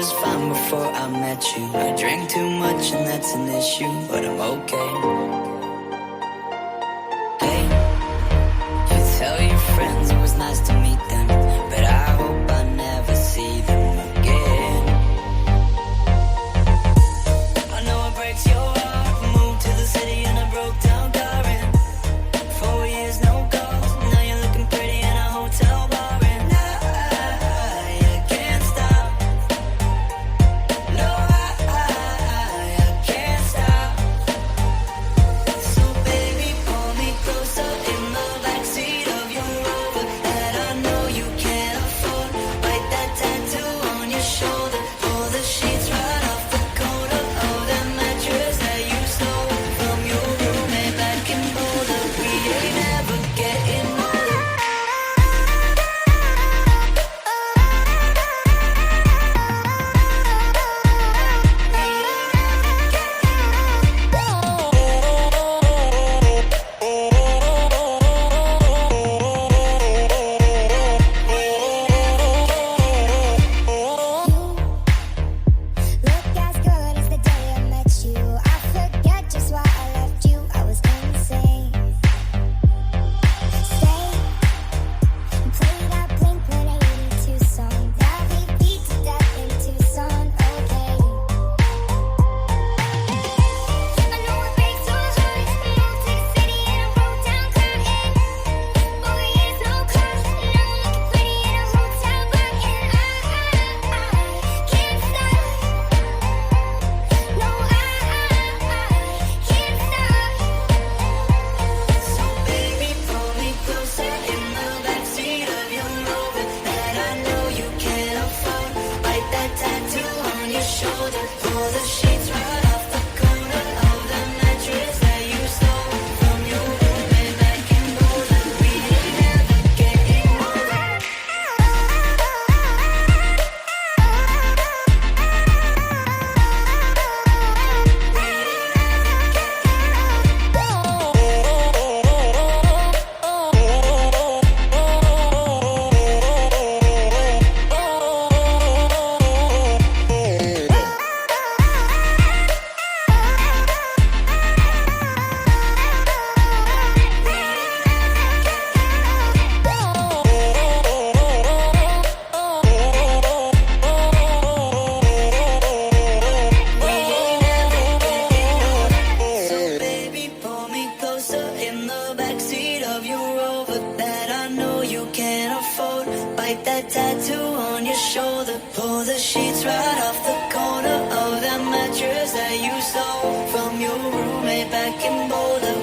was fine before I met you. I drank too much and that's an issue, but I'm okay. Hey, you tell your friends it was nice to meet them, but I hope I never see them again. I know it breaks your heart. Moved to the city in a broke down car and 4 years no calls. Now you're looking pretty in a hotel bar and I can't stop. No, I can't stop. So baby, pull me closer in the backseat of your Rover that I know you can't afford. Bite that tattoo on your shoulder. Pull the sheets right off the corner of that mattress that you stole from your roommate back in Boulder. We ain't never getting older. Look as good as the day I met you. I forget just why I left you. I was insane. Stay and play that Blink-182 song that we beat to death in Tucson. Okay. I know it breaks your heart. Moved to the city in a broke down car and 4 years no calls. Now I'm looking pretty in a hotel bar and I can't stop. No, I can't stop. So baby, pull me closer in the backseat of your Rover that I know you can't afford. Bite that tattoo on your shoulder. Pull the sheets right off the corner of the mattress that you stole from your roommate back in Boulder. We ain't never getting older. So baby, pull me closer in the backseat of your Rover that I know you can't afford. Bite that tattoo on your shoulder. Pull the sheets right off the corner of that mattress that you stole from your roommate back in Boulder.